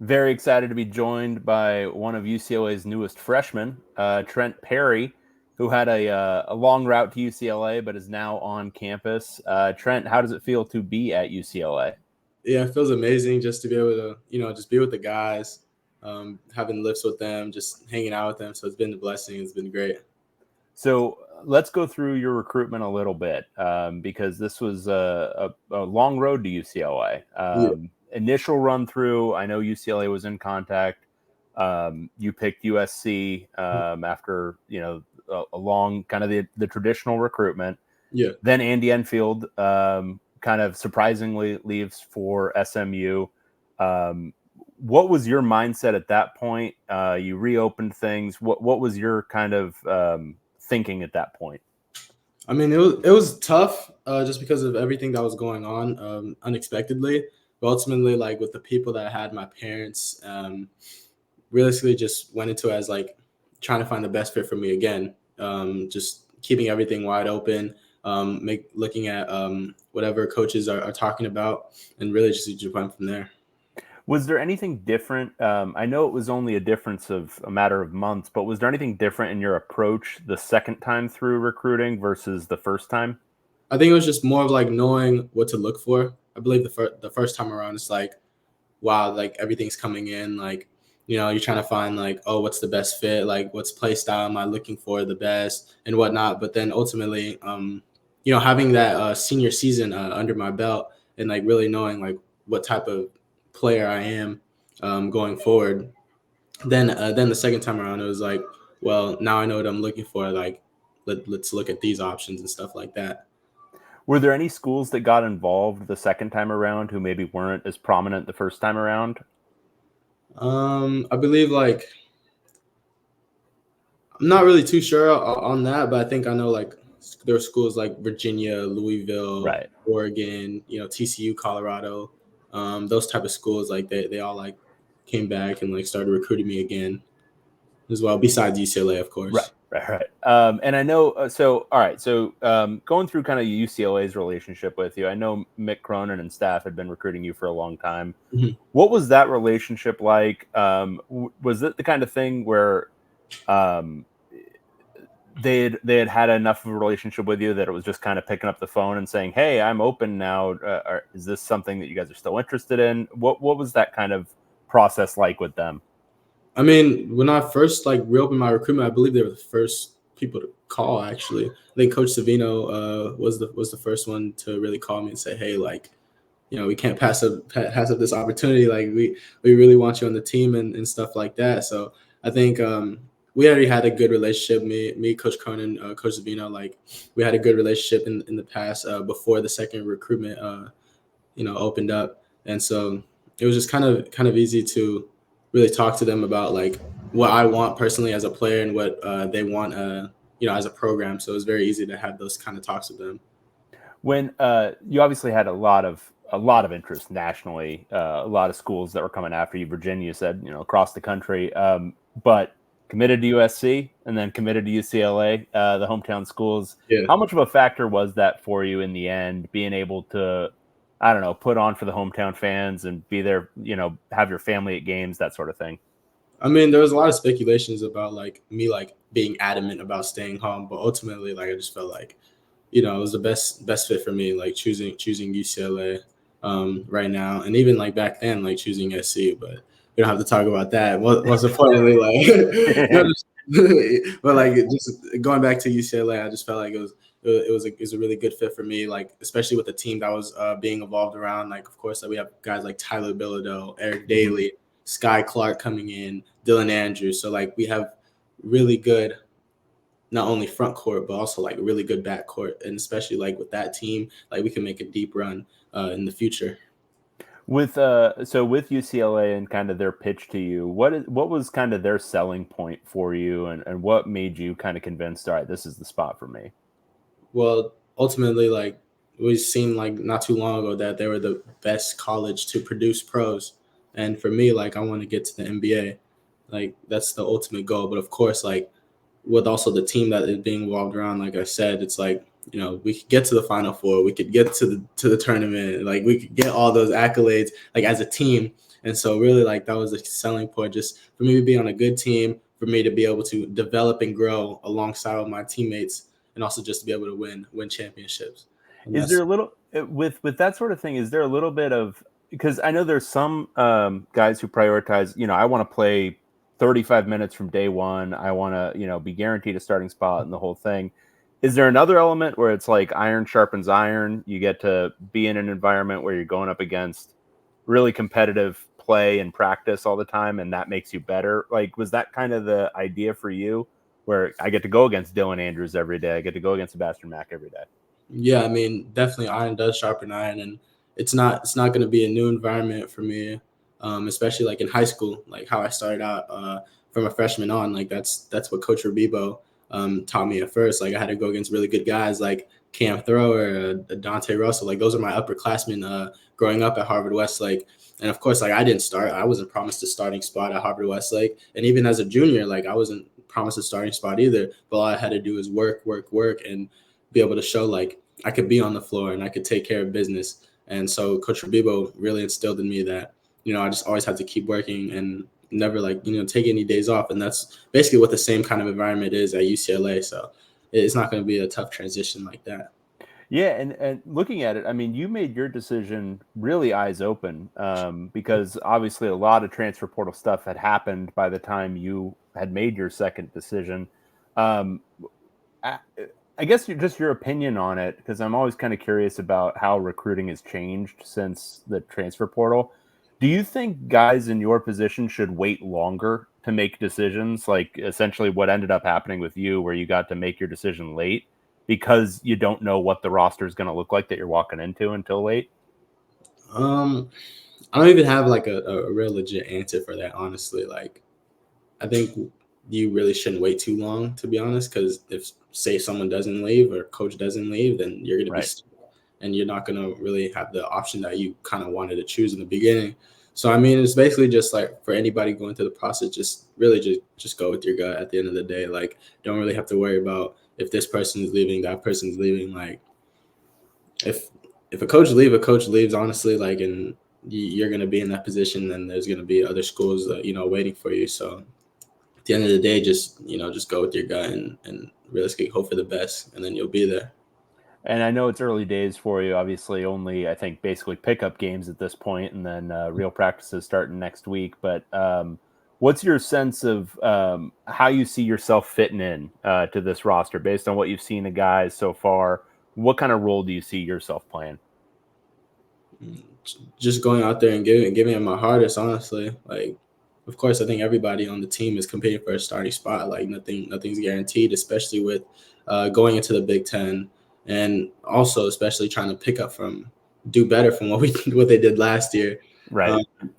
Very excited to be joined by one of UCLA's newest freshmen, Trent Perry, who had a long route to UCLA but is now on campus. Trent, how does it feel to be at UCLA? Yeah, it feels amazing just to be able to, just be with the guys, having lifts with them, just hanging out with them. So it's been a blessing. It's been great. So let's go through your recruitment a little bit because this was a long road to UCLA. Yeah. Initial run through, I know UCLA was in contact. You picked USC after a long kind of the traditional recruitment. Yeah. Then Andy Enfield kind of surprisingly leaves for SMU. Um, what was your mindset at that point? You reopened things. What was your kind of thinking at that point? I mean, it was tough just because of everything that was going on unexpectedly. But ultimately, like with the people that I had, my parents, realistically just went into it as like trying to find the best fit for me again. Just keeping everything wide open, looking at whatever coaches are talking about, and really just went from there. Was there anything different? I know it was only a difference of a matter of months, but was there anything different in your approach the second time through recruiting versus the first time? I think it was just more of like knowing what to look for. I believe the first time around, it's like, wow, like everything's coming in. Like, you're trying to find like, oh, what's the best fit? Like, what's play style am I looking for the best and whatnot. But then ultimately, having that senior season under my belt and like really knowing like what type of player I am going forward. Then the second time around, it was like, well, now I know what I'm looking for. Like, let's look at these options and stuff like that. Were there any schools that got involved the second time around who maybe weren't as prominent the first time around? I believe like I'm not really too sure on that, but I think I know like there are schools like Virginia, Louisville, Right. Oregon, TCU, Colorado, those type of schools. Like they all like came back and like started recruiting me again as well. Besides UCLA, of Right, course. right. And I know, so, all right. So, going through kind of UCLA's relationship with you, I know Mick Cronin and staff had been recruiting you for a long time. Mhm. What was that relationship like? Was it the kind of thing where um, they had enough of a relationship with you that it was just kind of picking up the phone and saying, "Hey, I'm open now. Is this something that you guys are still interested in?" What was that kind of process like with them? I mean, when I first like reopened my recruitment, I believe they were the first people to call. Actually, I think Coach Savino was the first one to really call me and say, "Hey, like, we can't pass up this opportunity. Like, we really want you on the team and stuff like that." So I think we already had a good relationship. Me, Coach Cronin, Coach Savino, like we had a good relationship in the past before the second recruitment, opened up, and so it was just kind of easy to really talk to them about like what I want personally as a player and what they want, as a program. So it was very easy to have those kind of talks with them. When you obviously had a lot of interest nationally, a lot of schools that were coming after you. Virginia said, across the country, but committed to USC and then committed to UCLA, the hometown schools. Yeah. How much of a factor was that for you in the end, being able to, I don't know, put on for the hometown fans and be there, have your family at games, that sort of thing? I mean, there was a lot of speculations about like me like being adamant about staying home, but ultimately, like I just felt like, it was the best fit for me, like choosing UCLA right now, and even like back then, like choosing SC. But we don't have to talk about that. Most importantly, like, but like just going back to UCLA, I just felt like it was a really good fit for me, like especially with the team that was being evolved around. Like, of course, like, we have guys like Tyler Bilodeau, Eric Mhm. Daly, Sky Clark coming in, Dylan Andrews. So like we have really good not only front court but also like really good back court, and especially like with that team, like we can make a deep run in the future. With UCLA and kind of their pitch to you, what was kind of their selling point for you, and what made you kind of convinced, all right, this is the spot for me? Well, ultimately, like we seen like not too long ago that they were the best college to produce pros, and for me, like I want to get to the NBA. Like that's the ultimate goal. But of course, like with also the team that is being involved around, like I said, it's like we could get to the Final Four, we could get to the tournament, like we could get all those accolades like as a team, And so really like that was a selling point just for me to be on a good team, for me to be able to develop and grow alongside with my teammates, and also just to be able to win championships. And Is there that's a little with that sort of thing? Is there a little bit of, because I know there's some guys who prioritize, I want to play 35 minutes from day one. I want to, be guaranteed a starting spot and the whole thing. Is there another element where it's like iron sharpens iron? You get to be in an environment where you're going up against really competitive play and practice all the time, and that makes you better. Like, was that kind of the idea for you, where I get to go against Dylan Andrews every day, I get to go against Sebastian Mack every day? Yeah, I mean, definitely iron does sharpen iron, and it's not going to be a new environment for me, especially like in high school, like how I started out from a freshman on. Like that's what Coach Rabibo taught me at first. Like I had to go against really good guys like Cam Thrower, Dante Russell. Like those are my upperclassmen growing up at Harvard Westlake. And of course, like I didn't start. I wasn't promised a starting spot at Harvard Westlake, and even as a junior, like I wasn't promised a starting spot either. But all I had to do is work, and be able to show like I could be on the floor and I could take care of business. And so Coach Rabibo really instilled in me that, I just always have to keep working and never like, take any days off. And that's basically what the same kind of environment is at UCLA. So it's not going to be a tough transition like that. Yeah, and looking at it, I mean, you made your decision really eyes open, because obviously a lot of transfer portal stuff had happened by the time you had made your second decision. Um, I guess your opinion on it, because I'm always kind of curious about how recruiting has changed since the transfer portal. Do you think guys in your position should wait longer to make decisions, like essentially what ended up happening with you, where you got to make your decision late because you don't know what the roster is going to look like that you're walking into until late? Um, I don't even have like a real legit answer for that, honestly. Like, I think you really shouldn't wait too long, to be honest, because if say someone doesn't leave or coach doesn't leave, then you're going to be Right. stuck, and you're not going to really have the option that you kind of wanted to choose in the beginning. So I mean, it's basically just like for anybody going through the process, just really just go with your gut at the end of the day. Like, don't really have to worry about if this person is leaving, that person's leaving. Like, if a coach leaves, honestly, like, and you're going to be in that position, then there's going to be other schools that waiting for you. So at the end of the day, just go with your gut and realistically hope for the best, and then you'll be there. And I know it's early days for you. Obviously, only I think basically pickup games at this point, and then real practices starting next week. But what's your sense of how you see yourself fitting in to this roster based on what you've seen of guys so far? What kind of role do you see yourself playing? Just going out there and giving it my hardest, honestly. Like, of course, I think everybody on the team is competing for a starting spot. Like, nothing's guaranteed, especially with going into the Big Ten, and also especially trying to do better from what they did last year. Right. Um,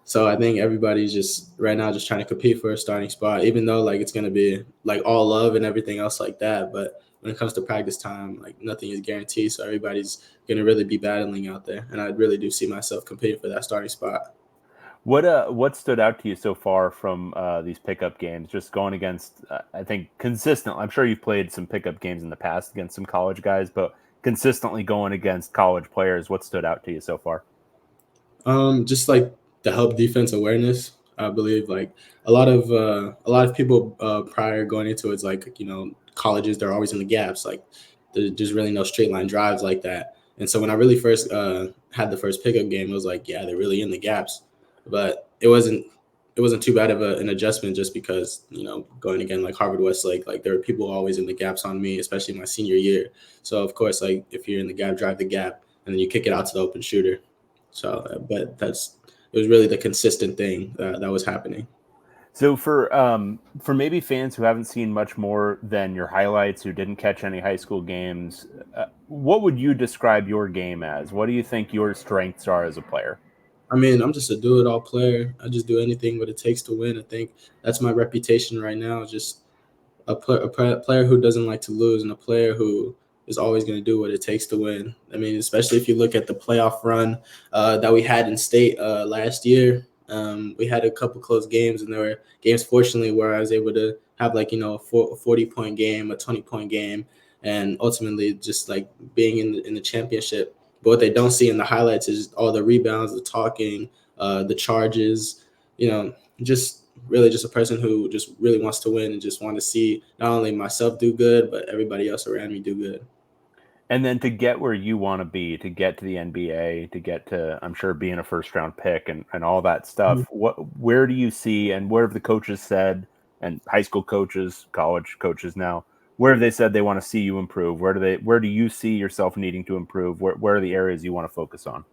So I think everybody's just right now just trying to compete for a starting spot, even though like it's gonna be like all love and everything else like that. But when it comes to practice time, like nothing is guaranteed. So everybody's gonna really be battling out there. And I really do see myself competing for that starting spot. What stood out to you so far from these pickup games? Just going against, I think consistent. I'm sure you've played some pickup games in the past against some college guys, but consistently going against college players, what stood out to you so far? Just like the help defense awareness. I believe like a lot of people prior going into it's like colleges, they're always in the gaps. Like there's really no straight line drives like that. And so when I really first had the first pickup game, it was like, yeah, they're really in the gaps. But it wasn't too bad of an adjustment just because going again like Harvard Westlake, like there were people always in the gaps on me, especially my senior year. So of course, like if you're in the gap, drive the gap, and then you kick it out to the open shooter. So, but it was really the consistent thing that was happening. So for maybe fans who haven't seen much more than your highlights, who didn't catch any high school games, what would you describe your game as? What do you think your strengths are as a player? I mean, I'm just a do-it-all player. I just do anything what it takes to win. I think that's my reputation right now. Just a player who doesn't like to lose, and a player who is always going to do what it takes to win. I mean, especially if you look at the playoff run that we had in state last year. We had a couple close games, and there were games, fortunately, where I was able to have like a 40-point game, a 20-point game, and ultimately just like being in the championship. But what they don't see in the highlights is all the rebounds, the talking, the charges, just really just a person who just really wants to win and just want to see not only myself do good, but everybody else around me do good. And then to get where you want to be, to get to the NBA, to get to, I'm sure, being a first round pick and all that stuff, where do you see, and where have the coaches said, and high school coaches, college coaches now, where have they said they want to see you improve? Where do you see yourself needing to improve? Where are the areas you want to focus on?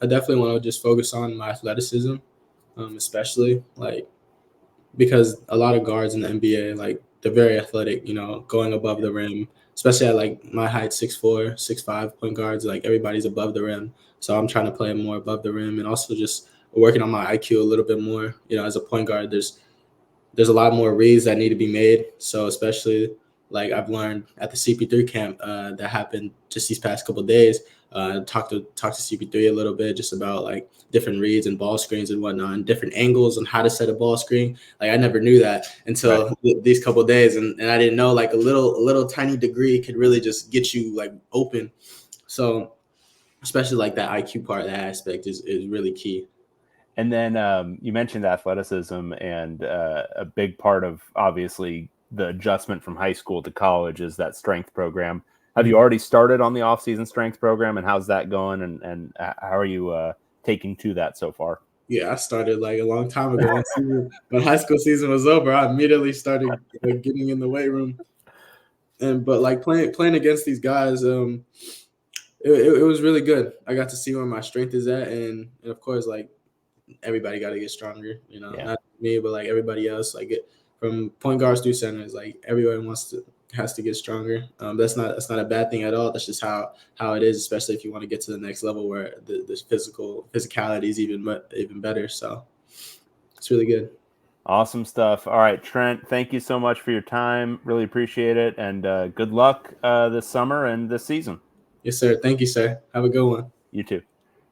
I definitely want to just focus on my athleticism, especially because a lot of guards in the NBA, like they're very athletic, going above the rim, especially at like my height, 6'4", 6'5", point guards, like everybody's above the rim. So I'm trying to play more above the rim and also just working on my IQ a little bit more. As a point guard, there's a lot more reads that need to be made. So especially like I've learned at the CP3 camp that happened just these past couple of days. Talk to CP3 a little bit just about like different reads and ball screens and whatnot, and different angles on how to set a ball screen. Like I never knew that until these couple of days, and I didn't know like a little tiny degree could really just get you like open. So especially like that IQ part, that aspect is really key. And then you mentioned athleticism, and a big part of obviously the adjustment from high school to college is that strength program. Have you already started on the off-season strength program, and how's that going? And how are you taking to that so far? Yeah, I started like a long time ago. When high school season was over, I immediately started getting in the weight room. But like playing against these guys, it was really good. I got to see where my strength is at, and of course, like everybody got to get stronger. Not me, but like everybody else. Like from point guards through centers, like everyone has to get stronger. That's not a bad thing at all. That's just how it is, especially if you want to get to the next level where the physicality is even better. So it's really good. Awesome stuff. All right, Trent, thank you so much for your time. Really appreciate it, and good luck this summer and this season. Yes, sir. Thank you, sir. Have a good one. You too.